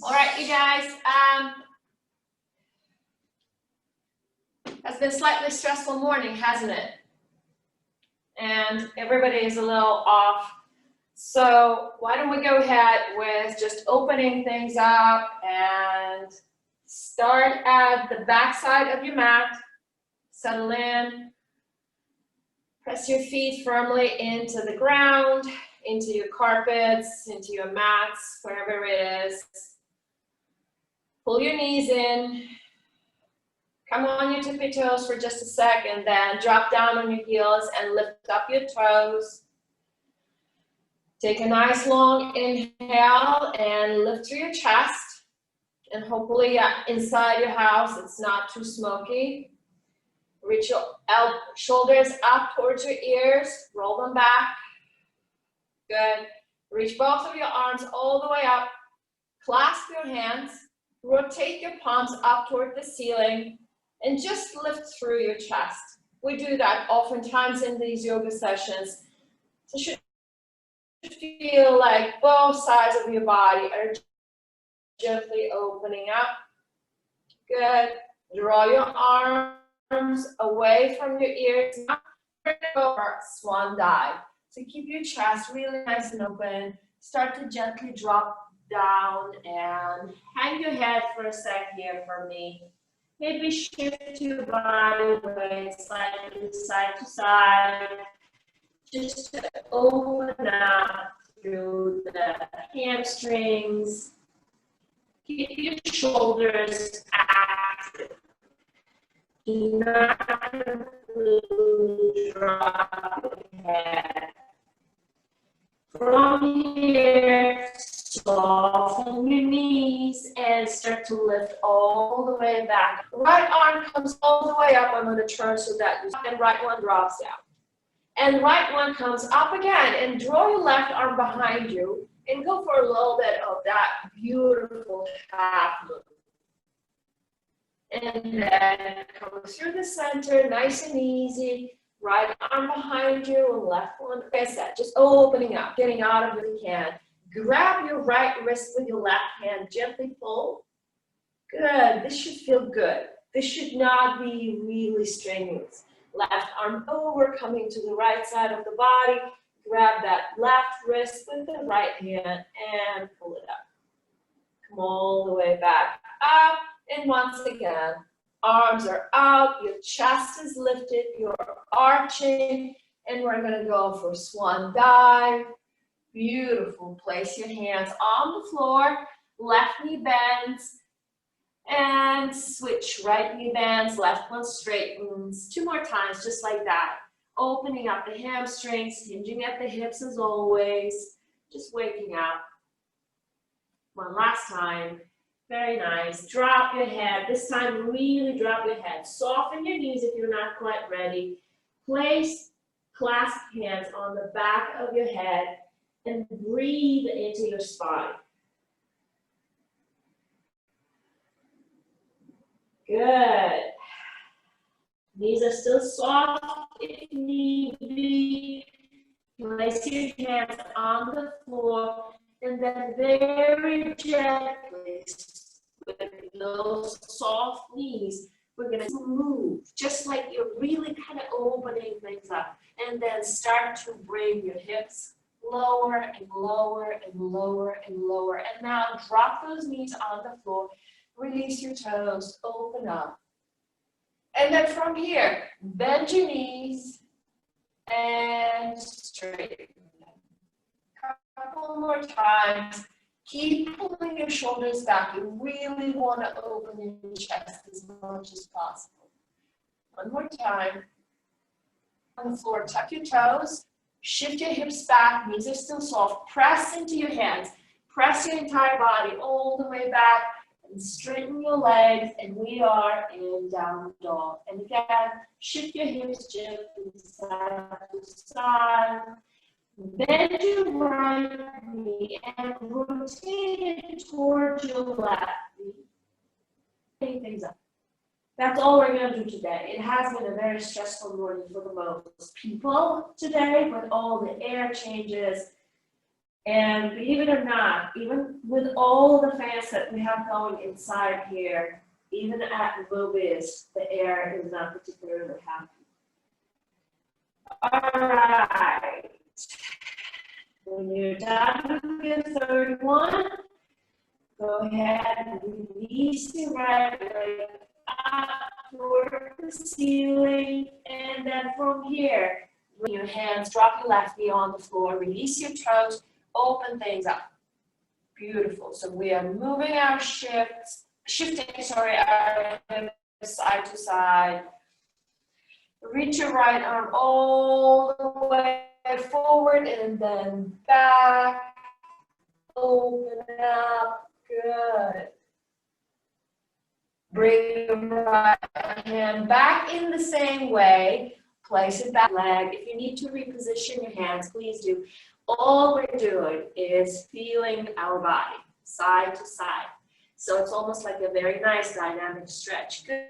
All right, you guys. It's been a slightly stressful morning, hasn't it? And everybody is a little off. So why don't we go ahead with just opening things up and start at the back side of your mat. Settle in. Press your feet firmly into the ground, into your carpets, into your mats, wherever it is. Pull your knees in. Come on your tippy toes for just a second, then drop down on your heels and lift up your toes. Take a nice long inhale and lift through your chest. And hopefully inside your house it's not too smoky. Reach your shoulders up towards your ears, roll them back. Good. Reach both of your arms all the way up. Clasp your hands. Rotate your palms up toward the ceiling and just lift through your chest. We do that oftentimes in these yoga sessions. So you should feel like both sides of your body are gently opening up. Good. Draw your arms away from your ears. Over swan dive. So keep your chest really nice and open. Start to gently drop down and hang your head for a sec here for me. Maybe shift your body weight slightly side to side, just to open up through the hamstrings. Keep your shoulders active. Do not drop your head. From here, soften your knees and start to lift all the way back. Right arm comes all the way up. I'm going to turn so that and right one drops down. And right one comes up again. And draw your left arm behind you and go for a little bit of that beautiful half loop. And then come through the center, nice and easy. Right arm behind you and left one. Like I said, just opening up, getting out of your can. Grab your right wrist with your left hand, gently pull. Good, this should feel good. This should not be really strenuous. Left arm over, coming to the right side of the body. Grab that left wrist with the right hand and pull it up. Come all the way back up. And once again, arms are out, your chest is lifted, you're arching, and we're going to go for swan dive. Beautiful. Place your hands on the floor, left knee bends, and switch. Right knee bends, left one straightens. 2 more times, just like that. Opening up the hamstrings, hinging at the hips as always, just waking up. One last time. Very nice. Drop your head. This time, really drop your head. Soften your knees if you're not quite ready. Place clasped hands on the back of your head and breathe into your spine. Good. Knees are still soft if need be. Place your hands on the floor and then very gently, with those soft knees, we're going to move, just like you're really kind of opening things up. And then start to bring your hips lower and lower and lower and lower. And now drop those knees on the floor. Release your toes, open up. And then from here, bend your knees and straighten. Couple more times. Keep pulling your shoulders back. You really want to open your chest as much as possible. One more time. On the floor, tuck your toes. Shift your hips back. Knees are still soft. Press into your hands. Press your entire body all the way back. And straighten your legs. And we are in down dog. And again, shift your hips gently side to side. Bend your right knee and rotate it towards your left knee. Take things up. That's all we're going to do today. It has been a very stressful morning for the most people today with all the air changes And believe it or not, even with all the fans that we have going inside here, even at Mobius, the air is not particularly happy. All right. When you're done with your third one, go ahead and release your right leg up toward the ceiling. And then from here, bring your hands, drop your left knee on the floor, release your toes, open things up. Beautiful. So we are moving our shifting our hips side to side. Reach your right arm all the way forward and then back. Open up. Good. Bring your right hand back in the same way. Place it back leg. If you need to reposition your hands, please do. All we're doing is feeling our body side to side. So it's almost like a very nice dynamic stretch. Good.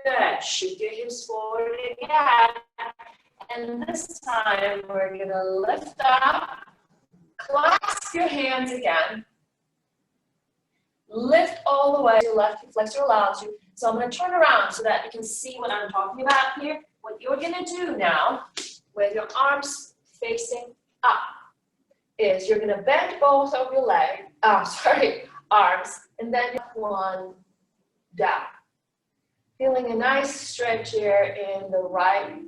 Good. Shift your hips forward again. And this time we're going to lift up, clasp your hands again. Lift all the way to left hip flexor allows you. So I'm going to turn around so that you can see what I'm talking about here. What you're going to do now with your arms facing up is you're going to bend both of your arms, and then one down. Feeling a nice stretch here in the right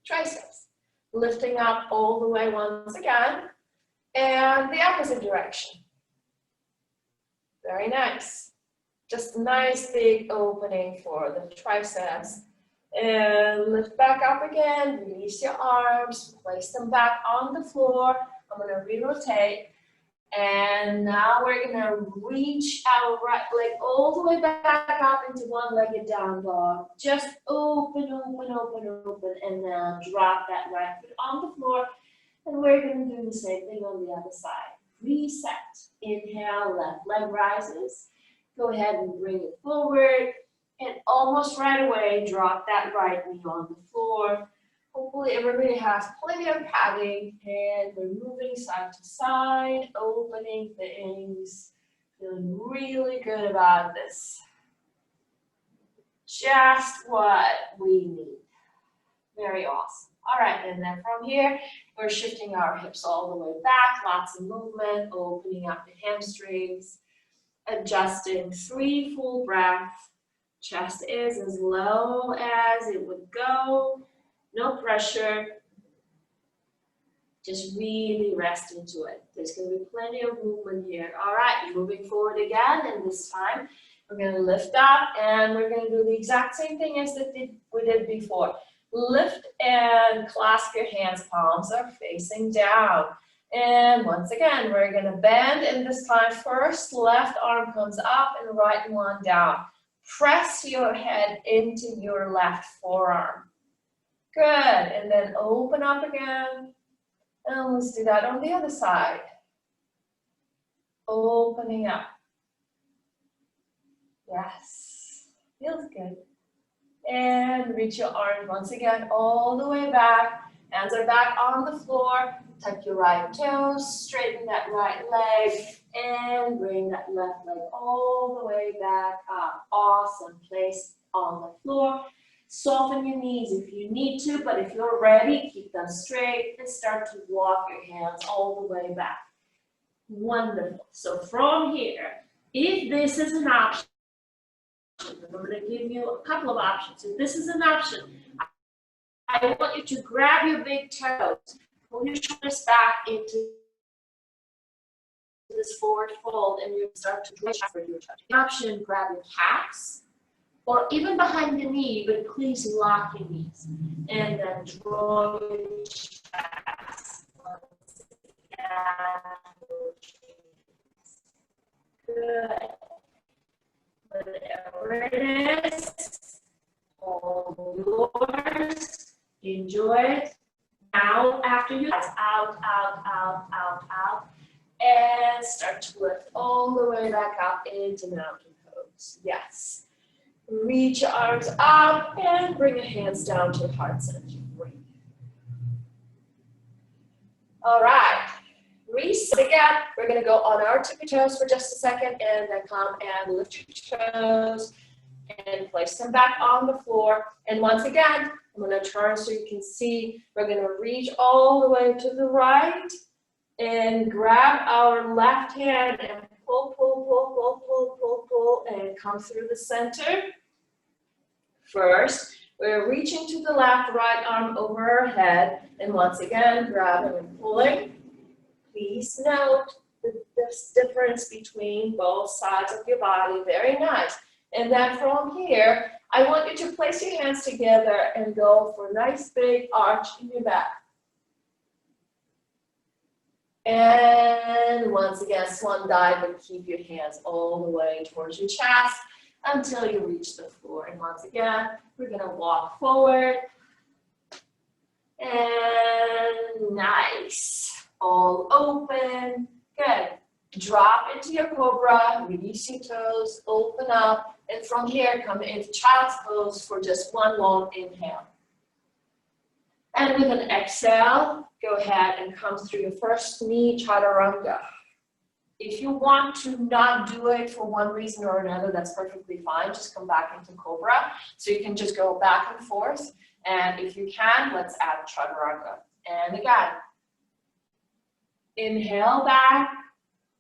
triceps. Lifting up all the way once again, and the opposite direction. Very nice. Just a nice big opening for the triceps. And lift back up again, release your arms, place them back on the floor. I'm going to re-rotate. And now we're going to reach our right leg all the way back up into one-legged down dog. Just open, open, open, open, and now drop that right foot on the floor. And we're going to do the same thing on the other side. Reset. Inhale, left leg rises. Go ahead and bring it forward. And almost right away, drop that right knee on the floor. Hopefully everybody has plenty of padding, and we're moving side to side, opening things, feeling really good about this. Just what we need. Very awesome. All right, and then from here, we're shifting our hips all the way back, lots of movement, opening up the hamstrings, adjusting 3 full breaths. Chest is as low as it would go. No pressure, just really rest into it. There's going to be plenty of movement here. All right, moving forward again, and this time we're going to lift up, and we're going to do the exact same thing as we did before. Lift and clasp your hands, palms are facing down. And once again, we're going to bend, and this time first, left arm comes up and right one down. Press your head into your left forearm. Good, and then open up again, and let's do that on the other side. Opening up. Yes, feels good. And reach your arms once again all the way back. Hands are back on the floor. Tuck your right toes, straighten that right leg, and bring that left leg all the way back up. Awesome, place on the floor. Soften your knees if you need to, but if you're ready, keep them straight and start to walk your hands all the way back. Wonderful. So from here, if this is an option, I'm going to give you a couple of options. If this is an option, I want you to grab your big toes, pull your shoulders back into this forward fold, and you start to reach for your toes. Option, grab your calves, or even behind the knee, but please lock your knees. And then draw your chest. Good. Whatever it is, all yours. Enjoy it. Now, after you out, and start to lift all the way back up into mountain pose. Yes. Reach your arms up and bring your hands down to heart center. Breathe. All right, reset again. We're gonna go on our tippy toes for just a second and then come and lift your toes and place them back on the floor. And once again, I'm gonna turn so you can see. We're gonna reach all the way to the right and grab our left hand and pull, pull, pull, pull, pull, pull, pull, and come through the center. First, we're reaching to the left, right arm over our head, and once again, grabbing and pulling. Please note this difference between both sides of your body, very nice. And then from here, I want you to place your hands together and go for a nice big arch in your back. And once again, swan dive, but keep your hands all the way towards your chest until you reach the floor. And once again, we're gonna walk forward. And nice, all open, good. Drop into your cobra, release your toes, open up, and from here, come into child's pose for just one long inhale. And with an exhale, go ahead and come through your first knee chaturanga. If you want to not do it for one reason or another, that's perfectly fine. Just come back into cobra. So you can just go back and forth. And if you can, let's add chaturanga. And again, inhale back,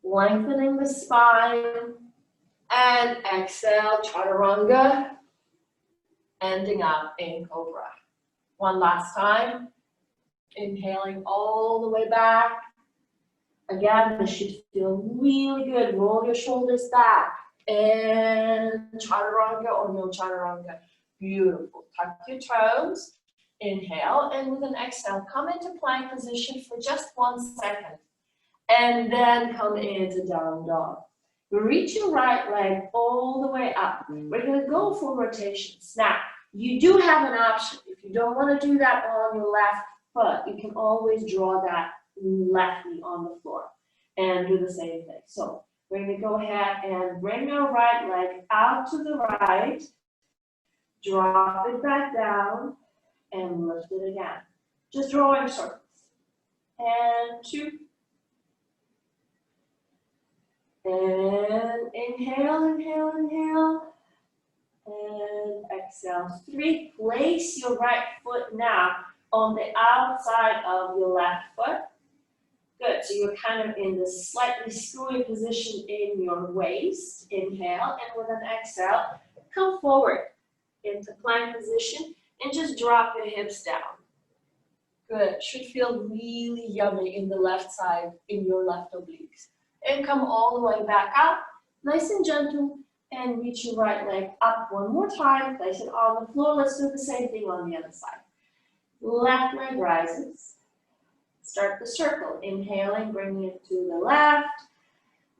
lengthening the spine, and exhale, chaturanga, ending up in cobra. One last time, inhaling all the way back. Again, this should feel really good. Roll your shoulders back, and chaturanga or no chaturanga. Beautiful. Tuck your toes, inhale, and with an exhale, come into plank position for just 1 second. And then come into down dog. Reach your right leg all the way up. We're gonna go for rotations. Now, you do have an option. If you don't wanna do that on your left foot, you can always draw that left knee on the floor and do the same thing. So we're gonna go ahead and bring our right leg out to the right, drop it back down, and lift it again. Just drawing circles. And 2. And inhale, inhale, inhale. And exhale. 3. Place your right foot now on the outside of your left foot. Good. So you're kind of in this slightly screwy position in your waist. Inhale. And with an exhale, come forward into plank position and just drop your hips down. Good. Should feel really yummy in the left side, in your left obliques. And come all the way back up, nice and gentle, and reach your right leg up one more time. Place it on the floor. Let's do the same thing on the other side. Left leg rises. Start the circle. Inhaling, bringing it to the left,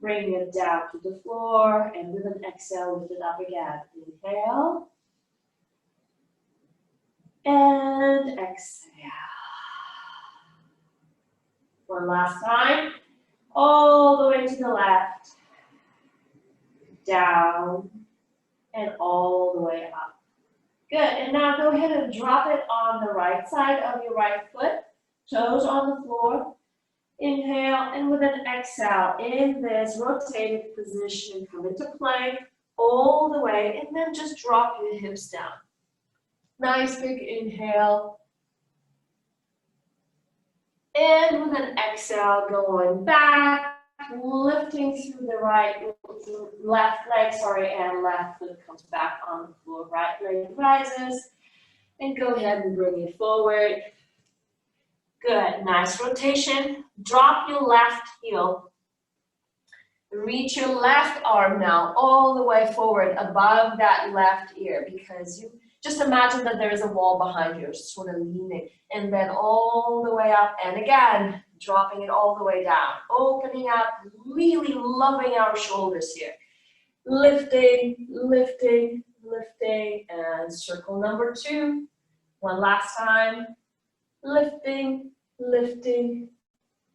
bringing it down to the floor, and with an exhale, lift it up again. Inhale, and exhale. One last time. All the way to the left, down, and all the way up. Good, and now go ahead and drop it on the right side of your right foot, toes on the floor. Inhale, and with an exhale, in this rotated position, come into plank all the way, and then just drop your hips down. Nice big inhale. And with an exhale, going back, lifting through the left leg, and left foot comes back on the floor. Right leg rises, and go ahead and bring it forward. Good, nice rotation. Drop your left heel. Reach your left arm now all the way forward above that left ear, because you just imagine that there is a wall behind you, sort of leaning, and then all the way up, and again, dropping it all the way down, opening up, really loving our shoulders here. Lifting, lifting, lifting, and circle number 2. One last time. Lifting, lifting,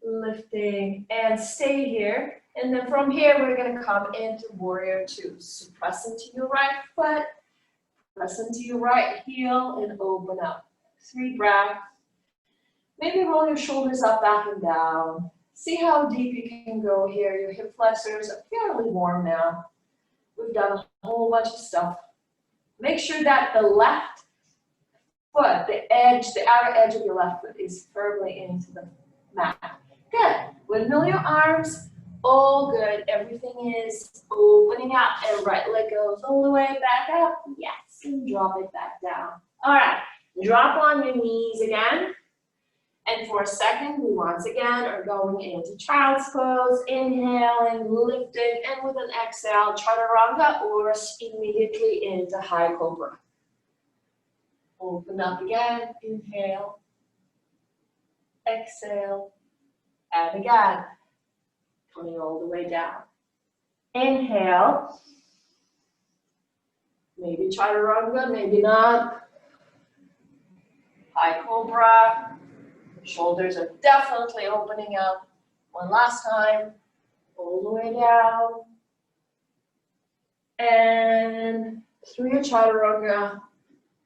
lifting, and stay here. And then from here, we're gonna come into warrior 2. So press into your right foot, press into your right heel, and open up. 3 breaths. Maybe roll your shoulders up, back and down. See how deep you can go here. Your hip flexors are fairly warm now. We've done a whole bunch of stuff. Make sure that the left foot, the outer edge of your left foot is firmly into the mat. Good. Windmill your arms. All good. Everything is opening up, and right leg goes all the way back up. Yes, and drop it back down. All right. Drop on your knees again. And for a second, we once again are going into child's pose, inhaling, lifting, and with an exhale, chaturanga, or immediately into high cobra. Open up again, inhale, exhale, and again, coming all the way down. Inhale, maybe chaturanga, maybe not. High cobra. Shoulders are definitely opening up. One last time, all the way down. And through your chaturanga,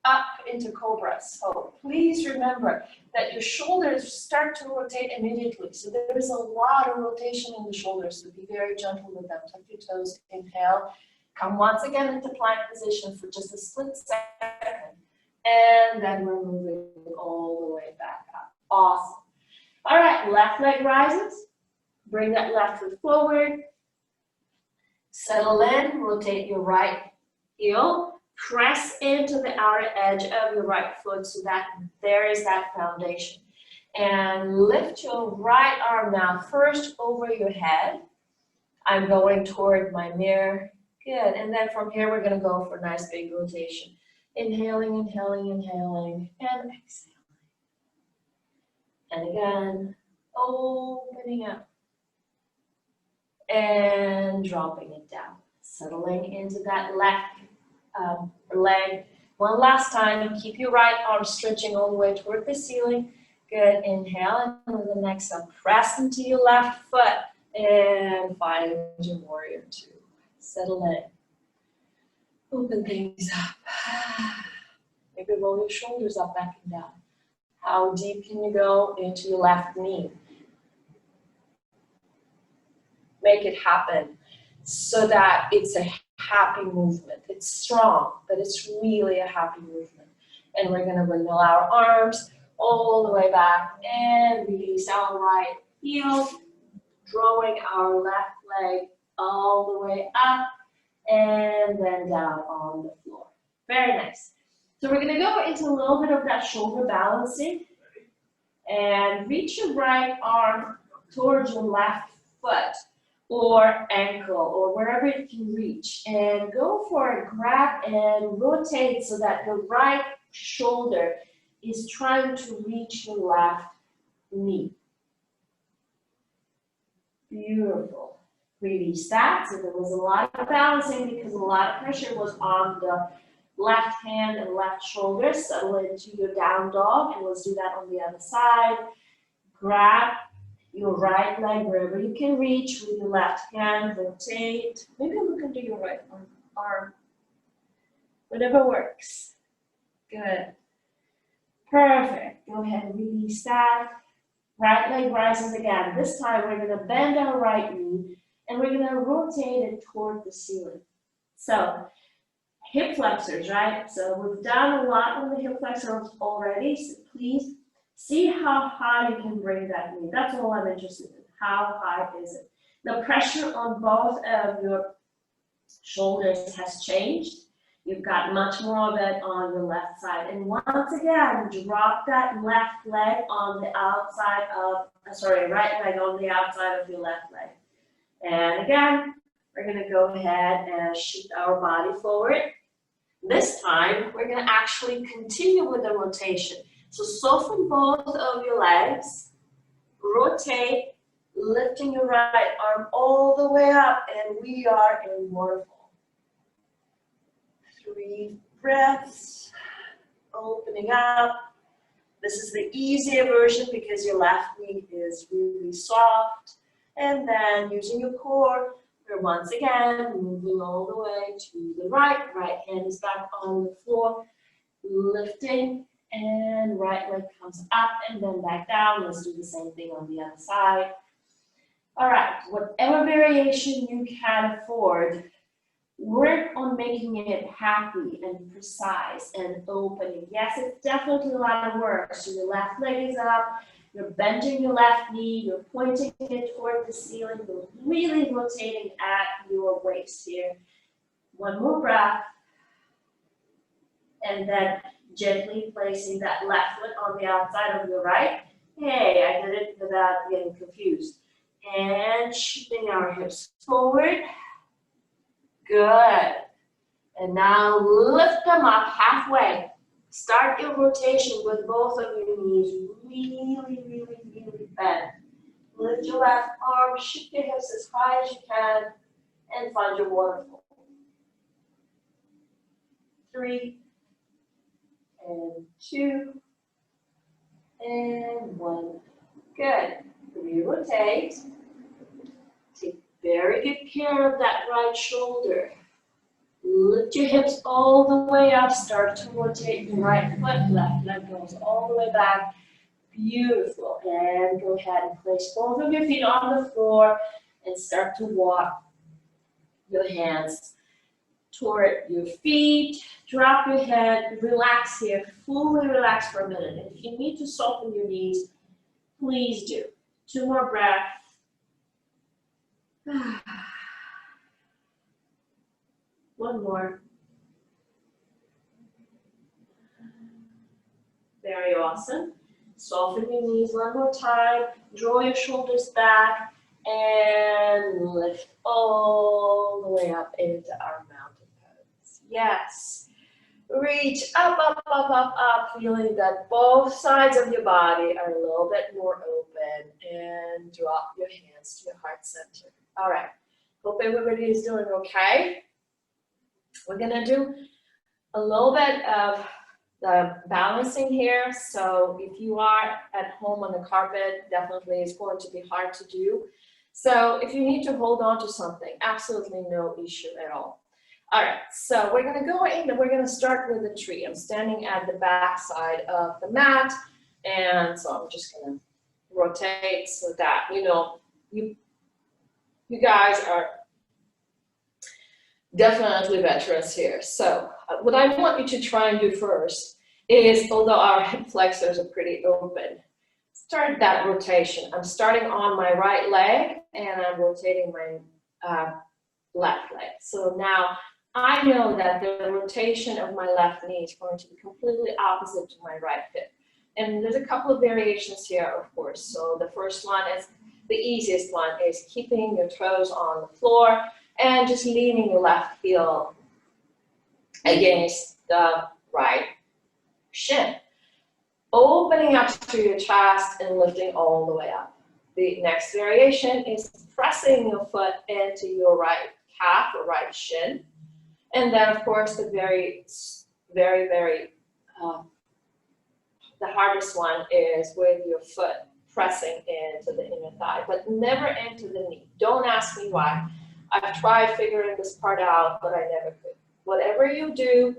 up into cobra. So please remember that your shoulders start to rotate immediately. So there is a lot of rotation in the shoulders, so be very gentle with them. Tuck your toes, inhale. Come once again into plank position for just a split second. And then we're moving all the way back up. Awesome. All right, left leg rises. Bring that left foot forward. Settle in, rotate your right heel. Press into the outer edge of your right foot so that there is that foundation. And lift your right arm now first over your head. I'm going toward my mirror. Good. And then from here, we're going to go for a nice big rotation. Inhaling, inhaling, inhaling, and exhaling. And again, opening up and dropping it down. Settling into that left leg. One last time, keep your right arm stretching all the way toward the ceiling. Good, inhale, and with the exhale, press into your left foot and find your warrior two. Settle in. Open things up. Maybe roll your shoulders up, back and down. How deep can you go into your left knee? Make it happen so that it's a happy movement. It's strong, but it's really a happy movement. And we're going to windmill our arms all the way back and release our right heel, drawing our left leg all the way up and then down on the floor. Very nice. So we're going to go into a little bit of that shoulder balancing and reach your right arm towards your left foot or ankle or wherever you can reach, and go for a grab and rotate so that the right shoulder is trying to reach your left knee. Beautiful. Release that. So there was a lot of balancing because a lot of pressure was on the left hand and left shoulder. Settle into your down dog, and let's do that on the other side. Grab your right leg wherever you can reach with your left hand. Rotate. Maybe look into your right arm. Whatever works. Good. Perfect. Go ahead and release that. Right leg rises again. This time we're going to bend our right knee and we're going to rotate it toward the ceiling. So hip flexors, right? So we've done a lot on the hip flexors already. So please see how high you can bring that knee. That's all I'm interested in. How high is it? The pressure on both of your shoulders has changed. You've got much more of it on the left side. And once again, drop that left leg on the outside of, right leg on the outside of your left leg. And again, we're going to go ahead and shift our body forward. This time, we're going to actually continue with the rotation. So soften both of your legs, rotate, lifting your right arm all the way up, and we are in waterfall. 3 breaths, opening up. This is the easier version because your left knee is really soft. And then using your core, we're once again moving all the way to the right. Right hand is back on the floor, lifting and right leg comes up and then back down. Let's do the same thing on the other side. All right, whatever variation you can afford, work on making it happy and precise and opening. Yes, it's definitely a lot of work. So your left leg is up, you're bending your left knee, you're pointing it toward the ceiling, you're really rotating at your waist here. One more breath, and then gently placing that left foot on the outside of your right. Hey, I did it without getting confused. And shifting our hips forward. Good. And now lift them up halfway. Start your rotation with both of your knees really bent. Lift your left arm, shift your hips as high as you can, and find your waterfall. 3, and 2, and 1. Good. Re-rotate. Take very good care of that right shoulder. Lift your hips all the way up. Start to rotate your right foot. Left leg goes all the way back. Beautiful. And go ahead and place both of your feet on the floor and start to walk your hands toward your feet. Drop your head. Relax here. Fully relax for a minute. And if you need to soften your knees, please do. 2 more breaths. One more. Very awesome. Soften your knees one more time. Draw your shoulders back and lift all the way up into our mountain pose. Yes. Reach up, feeling that both sides of your body are a little bit more open, and drop your hands to your heart center. All right. Hope everybody is doing okay. We're gonna do a little bit of the balancing here. So if you are at home on the carpet, definitely it's going to be hard to do. So if you need to hold on to something, absolutely no issue at all. All right, so we're gonna go in and we're gonna start with a tree. I'm standing at the back side of the mat, and so I'm just gonna rotate so that, you guys are definitely veterans here. So what I want you to try and do first is, although our hip flexors are pretty open, start that rotation. I'm starting on my right leg and I'm rotating my left leg. So now I know that the rotation of my left knee is going to be completely opposite to my right hip. And there's a couple of variations here, of course. So the first one is, the easiest one is keeping your toes on the floor and just leaning your left heel against the right shin. Opening up to your chest and lifting all the way up. The next variation is pressing your foot into your right calf or right shin. And then, of course, the the hardest one is with your foot pressing into the inner thigh, but never into the knee. Don't ask me why. I've tried figuring this part out, but I never could. Whatever you do,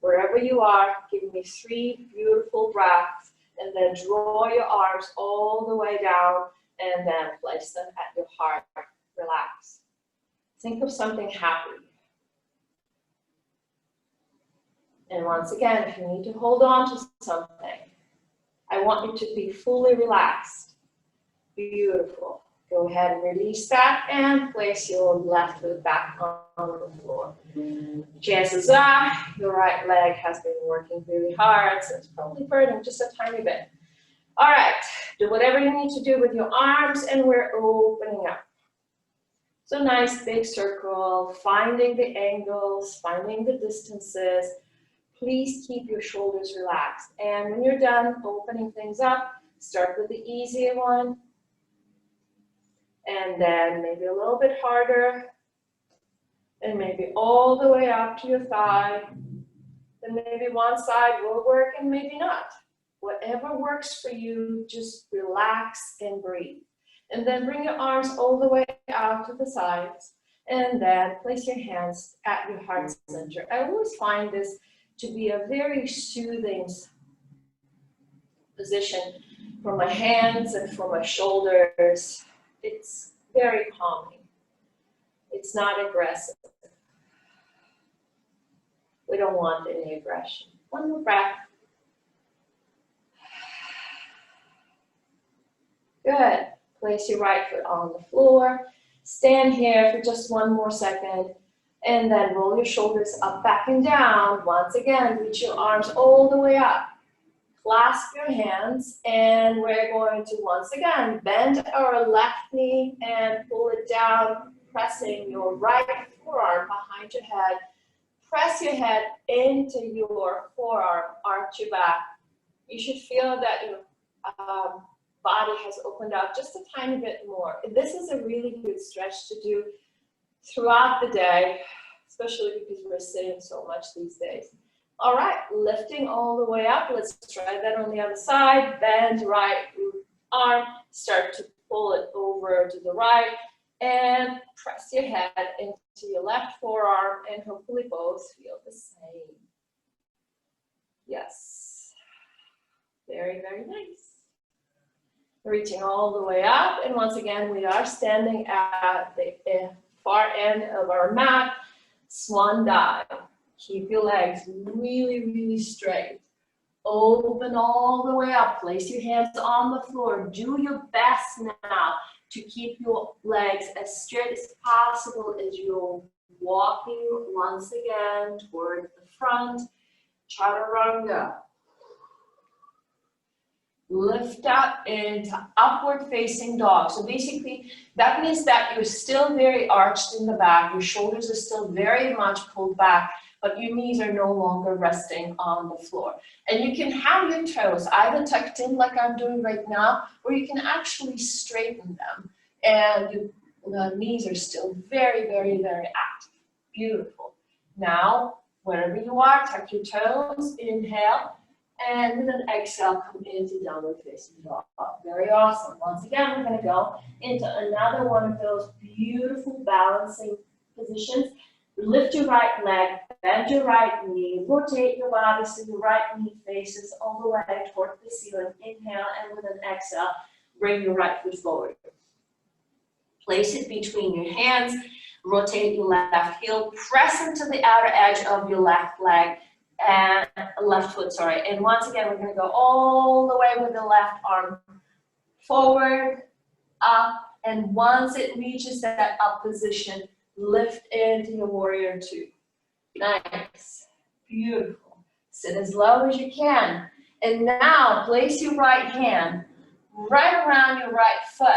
wherever you are, give me 3 beautiful breaths, and then draw your arms all the way down, and then place them at your heart. Relax. Think of something happy. And once again, if you need to hold on to something, I want you to be fully relaxed. Beautiful. Go ahead and release that and place your left foot back on the floor. Chances are your right leg has been working really hard, so it's probably burning just a tiny bit. All right, do whatever you need to do with your arms, and we're opening up. So nice big circle, finding the angles, finding the distances. Please keep your shoulders relaxed. And when you're done opening things up, start with the easier one. And then maybe a little bit harder. And maybe all the way up to your thigh. Then maybe one side will work and maybe not. Whatever works for you, just relax and breathe. And then bring your arms all the way out to the sides. And then place your hands at your heart center. I always find this to be a very soothing position for my hands and for my shoulders. It's very calming. It's not aggressive. We don't want any aggression. One more breath. Good. Place your right foot on the floor. Stand here for just one more second. And then roll your shoulders up, back, and down. Once again, reach your arms all the way up. Clasp your hands, and we're going to once again bend our left knee and pull it down, pressing your right forearm behind your head. Press your head into your forearm, arch your back. You should feel that your body has opened up just a tiny bit more. This is a really good stretch to do throughout the day, especially because we're sitting so much these days. All right, lifting all the way up. Let's try that on the other side. Bend right arm, start to pull it over to the right, and press your head into your left forearm, and hopefully both feel the same. Yes. Very, very nice. Reaching all the way up, and once again, we are standing at the far end of our mat, swan dive. Keep your legs really, really straight. Open all the way up. Place your hands on the floor. Do your best now to keep your legs as straight as possible as you're walking once again toward the front. Chaturanga. Lift up into upward facing dog. So basically, that means that you're still very arched in the back. Your shoulders are still very much pulled back, but your knees are no longer resting on the floor. And you can have your toes either tucked in like I'm doing right now, or you can actually straighten them. And the knees are still very, very, very active. Beautiful. Now, wherever you are, tuck your toes, inhale, and with an exhale, come into downward facing dog. Very awesome. Once again, we're going to go into another one of those beautiful balancing positions. Lift your right leg, bend your right knee, rotate your body so your right knee faces all the way toward the ceiling. Inhale, and with an exhale, bring your right foot forward. Place it between your hands, rotate your left heel, press into the outer edge of your left leg, and left foot, sorry. And once again, we're going to go all the way with the left arm forward, up, and once it reaches that up position, lift into your warrior two. Nice. Beautiful. Sit as low as you can. And now place your right hand right around your right foot,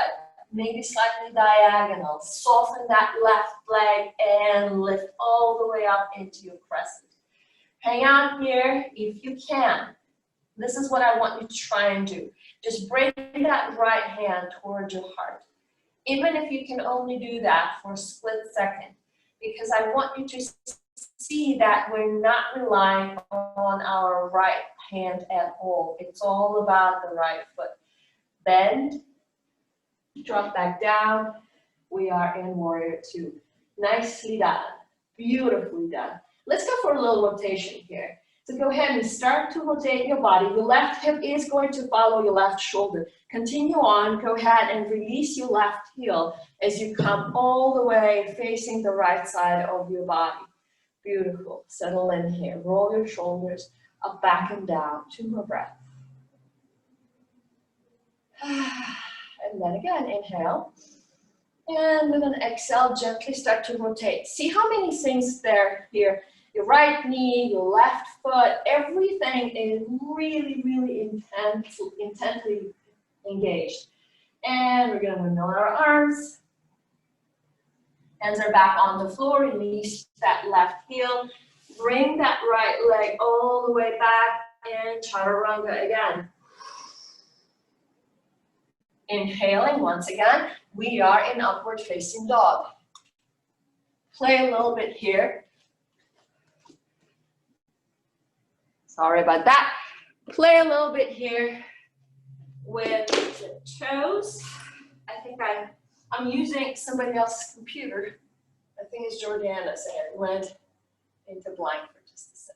maybe slightly diagonal. Soften that left leg and lift all the way up into your crescent. Hang out here if you can. This is what I want you to try and do. Just bring that right hand towards your heart. Even if you can only do that for a split second, because I want you to see that we're not relying on our right hand at all. It's all about the right foot. Bend, drop back down. We are in warrior two. Nicely done. Beautifully done. Let's go for a little rotation here. So go ahead and start to rotate your body. Your left hip is going to follow your left shoulder. Continue on. Go ahead and release your left heel as you come all the way facing the right side of your body. Beautiful. Settle in here. Roll your shoulders up, back, and down. Two more breaths. And then again, inhale. And with an exhale, gently start to rotate. See how many things there here. Your right knee, your left foot, everything is really, really intently engaged. And we're going to windmill our arms. Hands are back on the floor. Release that left heel. Bring that right leg all the way back and chaturanga again. Inhaling once again. We are in upward facing dog. Play a little bit here. Sorry about that. Play a little bit here with the toes. I think I'm using somebody else's computer. I think it's Jordana's, and it went into blank for just a sec.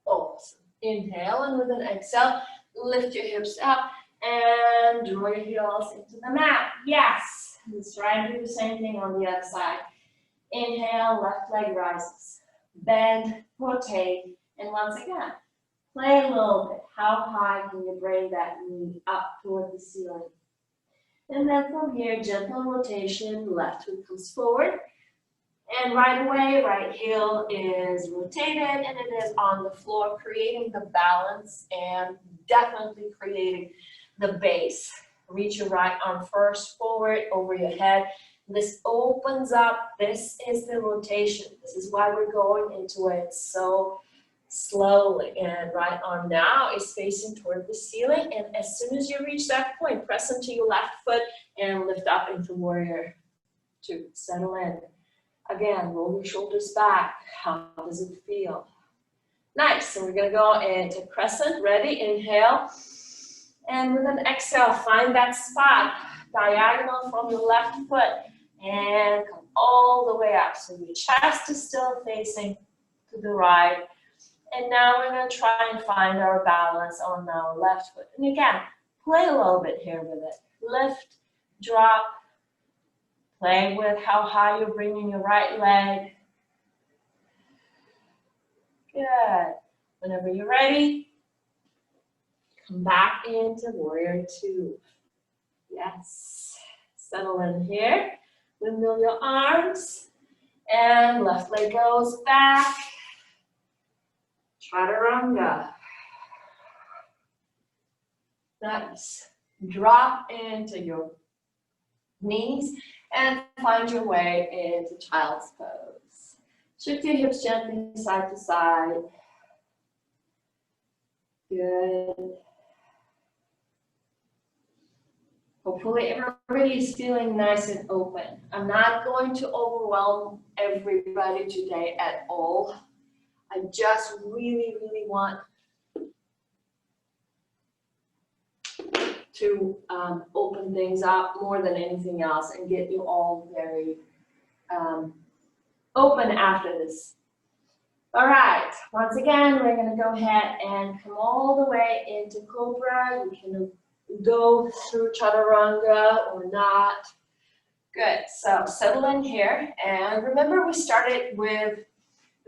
Awesome. Inhale, and with an exhale, Lift your hips up and draw your heels into the mat. Yes. Let's try and do the same thing on the other side. Inhale, left leg rises. Bend, rotate, and once again, play a little bit. How high can you bring that knee up toward the ceiling? And then from here, gentle rotation, left foot comes forward. And right away, right heel is rotated and it is on the floor, creating the balance and definitely creating the base. Reach your right arm first forward over your head. This opens up. This is the rotation. This is why we're going into it so slowly. And right arm now is facing toward the ceiling. And as soon as you reach that point, press into your left foot and lift up into warrior two. Settle in. Again, roll your shoulders back. How does it feel? Nice. So we're going to go into crescent. Ready? Inhale. And with an exhale, find that spot, diagonal from your left foot, and come all the way up. So your chest is still facing to the right. And now we're going to try and find our balance on our left foot. And again, play a little bit here with it. Lift, drop, play with how high you're bringing your right leg. Good. Whenever you're ready, come back into warrior two. Yes. Settle in here. Windmill your arms. And left leg goes back. Chaturanga. Nice. Drop into your knees and find your way into child's pose. Shift your hips gently side to side. Good. Hopefully everybody is feeling nice and open. I'm not going to overwhelm everybody today at all. I just really, really want to open things up more than anything else and get you all very open after this. All right, once again, we're gonna go ahead and come all the way into Cobra. You can go through Chaturanga or not. Good, so settle in here. And remember we started with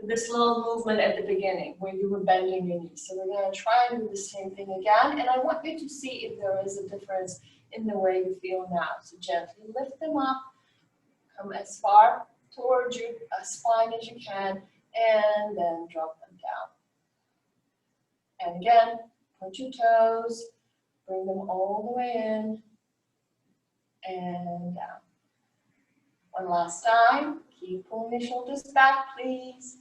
this little movement at the beginning where you were bending your knees. So we're gonna try and do the same thing again. And I want you to see if there is a difference in the way you feel now. So gently lift them up, come as far towards your spine as you can, and then drop them down. And again, point your toes, bring them all the way in and down. One last time, keep pulling your shoulders back, please.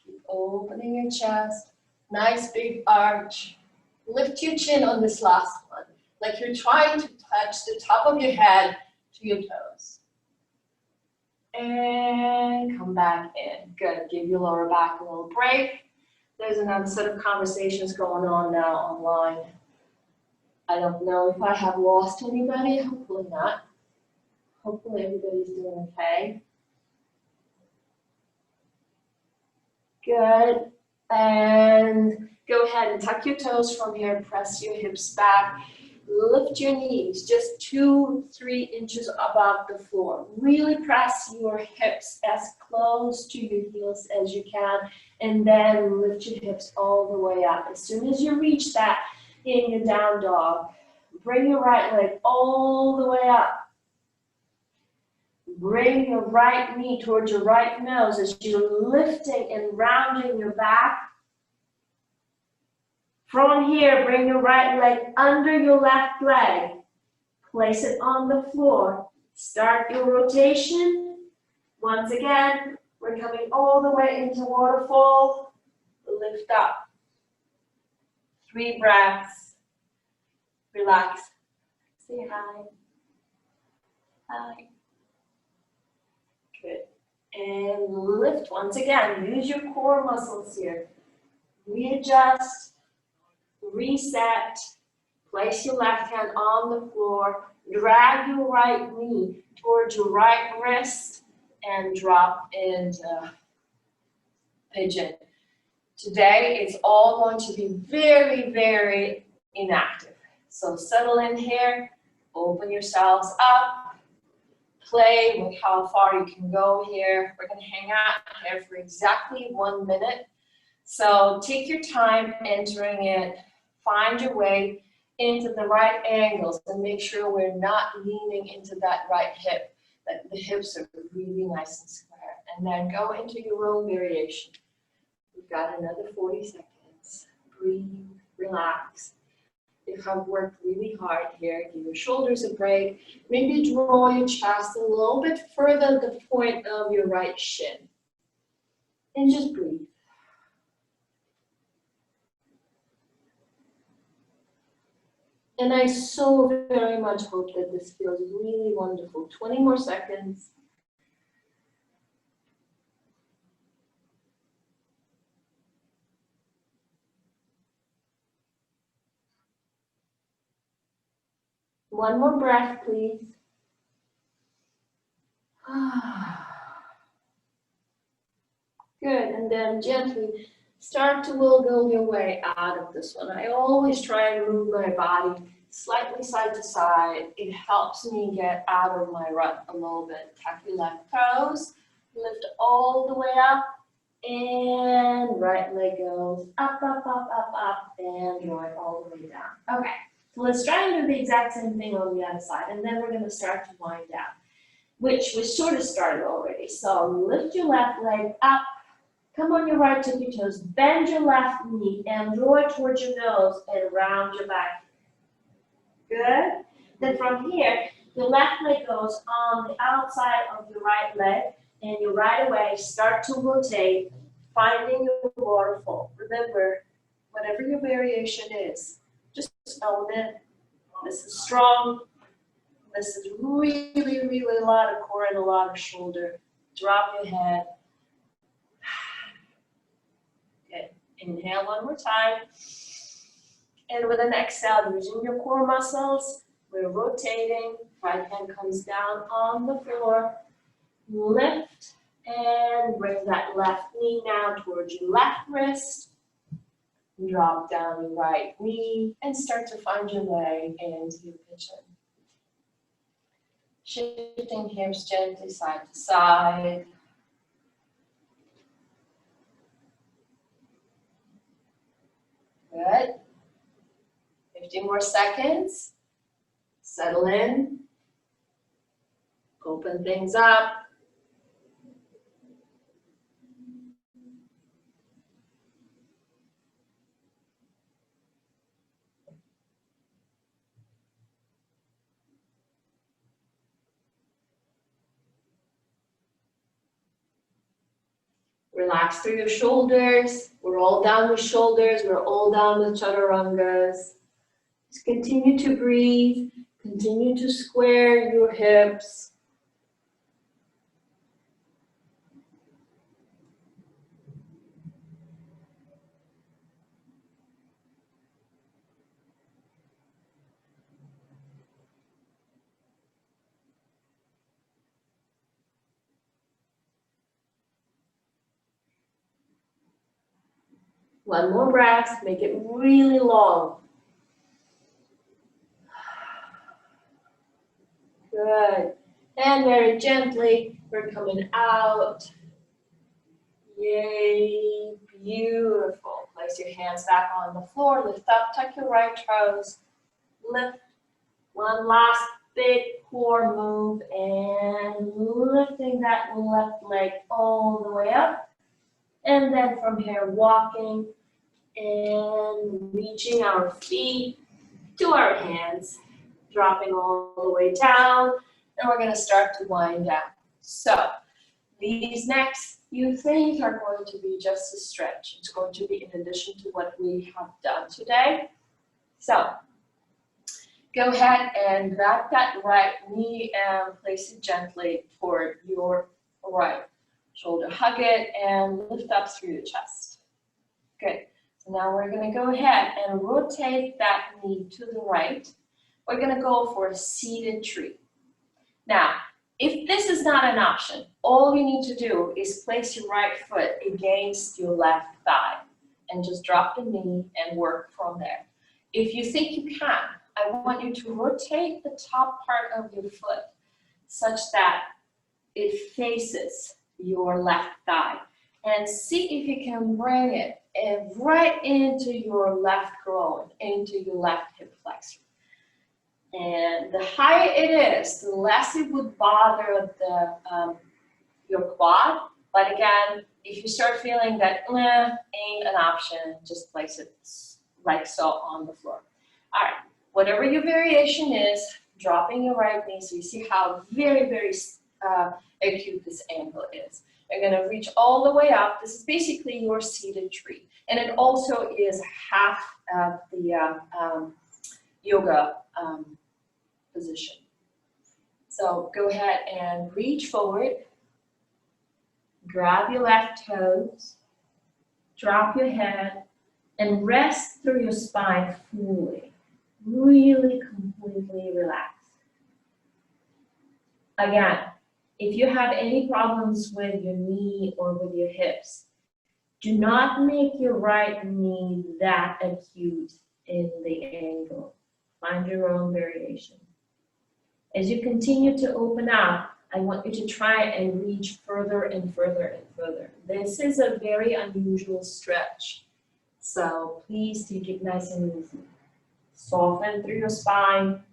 Keep opening your chest. Nice big arch. Lift your chin on this last one, like you're trying to touch the top of your head to your toes. And come back in. Good. Give your lower back a little break. There's another set of conversations going on now online. I don't know if I have lost anybody. Hopefully not. Hopefully everybody's doing okay. Good. And go ahead and tuck your toes from here. Press your hips back. Lift your knees just 2-3 inches above the floor. Really press your hips as close to your heels as you can, and then lift your hips all the way up. As soon as you reach that in your down dog, bring your right leg all the way up. Bring your right knee towards your right nose as you're lifting and rounding your back. From here, bring your right leg under your left leg. Place it on the floor. Start your rotation. Once again, we're coming all the way into waterfall. Lift up. 3 breaths. Relax. Say hi. Hi. Good. And lift once again. Use your core muscles here. Readjust. Reset, place your left hand on the floor, drag your right knee towards your right wrist, and drop into pigeon. Today it's all going to be very, very inactive. So settle in here, open yourselves up, play with how far you can go here. We're gonna hang out here for exactly 1 minute. So take your time entering it, find your way into the right angles and make sure we're not leaning into that right hip, that the hips are really nice and square. And then go into your own variation. We've got another 40 seconds. Breathe, relax. You have worked really hard here. Give your shoulders a break. Maybe draw your chest a little bit further to the point of your right shin. And just breathe. And I so very much hope that this feels really wonderful. 20 more seconds. One more breath, please. Good, and then gently start to wiggle your way out of this one. I always try and move my body slightly side to side. It helps me get out of my rut a little bit. Tap your left toes, lift all the way up, and right leg goes up, up, up, up, up, and draw it all the way down. Okay, so let's try and do the exact same thing on the other side, and then we're gonna start to wind down, which we sort of started already. So lift your left leg up, come on your right tippy toes, bend your left knee and draw it towards your nose and round your back. Good. Then from here, your left leg goes on the outside of your right leg and you right away start to rotate, finding your waterfall. Remember, whatever your variation is, just own it. This is strong. This is really, really a lot of core and a lot of shoulder. Drop your head. Good. Inhale one more time. And with an exhale, using your core muscles, we're rotating. Right hand comes down on the floor. Lift and bring that left knee now towards your left wrist. Drop down your right knee and start to find your way into your pigeon. Shifting hips gently side to side. Good. 50 more seconds. Settle in. Open things up. Relax through your shoulders. We're all down with shoulders. We're all down with chaturangas. Just continue to breathe. Continue to square your hips. One more breath. Make it really long. Good. And very gently, we're coming out. Yay, beautiful. Place your hands back on the floor. Lift up, tuck your right toes. Lift. One last big core move and lifting that left leg all the way up. And then from here, walking and reaching our feet to our hands. Dropping all the way down, and we're going to start to wind down. So these next few things are going to be just a stretch. It's going to be in addition to what we have done today. So go ahead and grab that right knee and place it gently toward your right shoulder. Hug it and lift up through your chest. Good. So now we're going to go ahead and rotate that knee to the right. We're going to go for a seated tree. Now, if this is not an option, all you need to do is place your right foot against your left thigh and just drop the knee and work from there. If you think you can, I want you to rotate the top part of your foot such that it faces your left thigh. And see if you can bring it right into your left groin, into your left hip flexor. And the higher it is, the less it would bother your quad. But again, if you start feeling that ain't an option, just place it like so on the floor. All right, whatever your variation is, dropping your right knee, so you see how very, very acute this angle is. You're gonna reach all the way up. This is basically your seated tree. And it also is half of the yoga position. So go ahead and reach forward. Grab your left toes. Drop your head and rest through your spine fully. Really completely relax. Again, if you have any problems with your knee or with your hips, do not make your right knee that acute in the angle. Find your own variation. As you continue to open up, I want you to try and reach further and further and further. This is a very unusual stretch, so please take it nice and easy. Soften through your spine.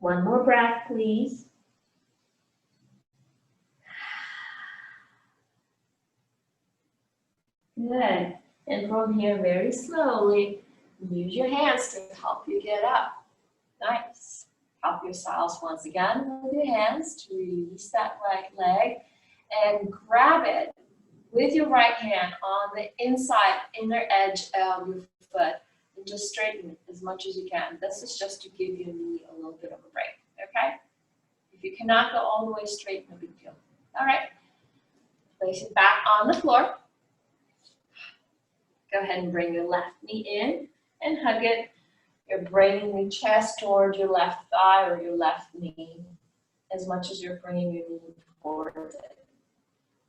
One more breath, please. Good. And from here, very slowly, use your hands to help you get up. Nice. Help yourselves once again with your hands to release that right leg and grab it with your right hand on the inside inner edge of your foot and just straighten it as much as you can. This is just to give your knee a little bit of a break, okay? If you cannot go all the way straight, no big deal. All right. Place it back on the floor. Go ahead and bring your left knee in and hug it. You're bringing the chest toward your left thigh or your left knee as much as you're bringing your knee towards it.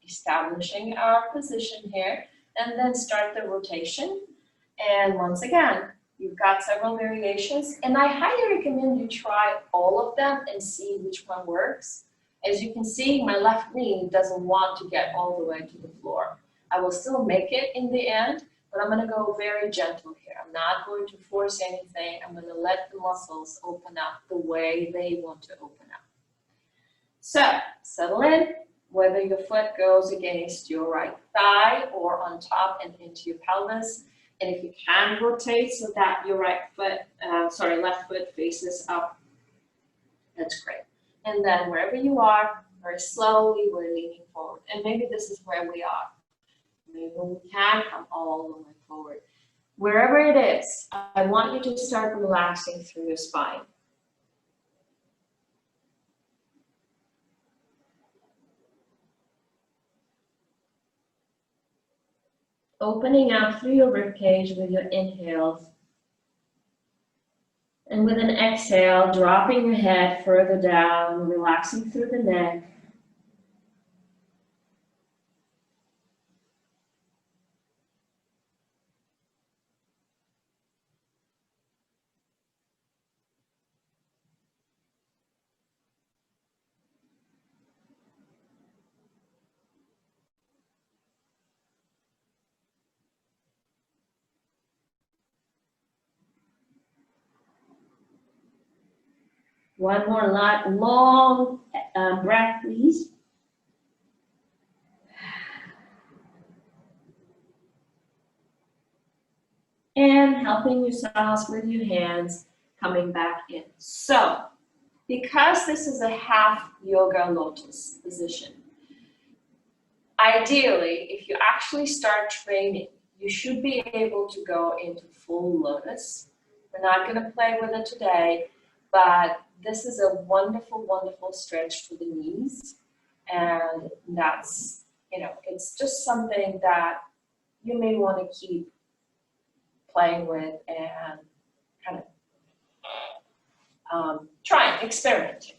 Establishing our position here, and then start the rotation. And once again, you've got several variations, and I highly recommend you try all of them and see which one works. As you can see, my left knee doesn't want to get all the way to the floor. I will still make it in the end, but I'm going to go very gentle here. I'm not going to force anything. I'm going to let the muscles open up the way they want to open up. So, settle in, whether your foot goes against your right thigh or on top and into your pelvis. And if you can rotate so that your left foot faces up, that's great. And then wherever you are, very slowly, we're leaning forward. And maybe this is where we are. Maybe we can come all the way forward. Wherever it is, I want you to start relaxing through your spine. Opening up through your ribcage with your inhales. And with an exhale, dropping your head further down, relaxing through the neck. One more long breath, please. And helping yourselves with your hands coming back in. So, because this is a half yoga lotus position, ideally, if you actually start training, you should be able to go into full lotus. We're not going to play with it today, but this is a wonderful, wonderful stretch for the knees. And that's, it's just something that you may want to keep playing with and kind of trying, experimenting.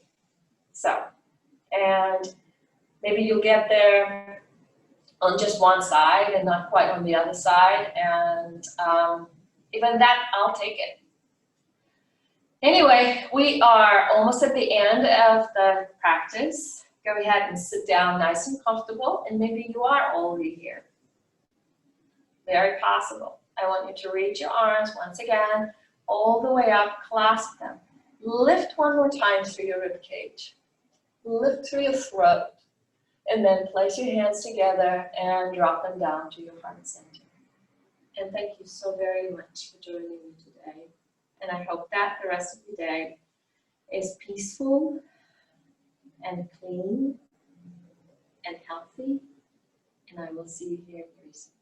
So, and maybe you'll get there on just one side and not quite on the other side, and even that, I'll take it. Anyway, we are almost at the end of the practice. Go ahead and sit down nice and comfortable, and maybe you are already here. Very possible. I want you to reach your arms once again, all the way up, clasp them. Lift one more time through your rib cage. Lift through your throat, and then place your hands together and drop them down to your heart center. And thank you so very much for joining me today. And I hope that the rest of the day is peaceful and clean and healthy. And I will see you here very soon.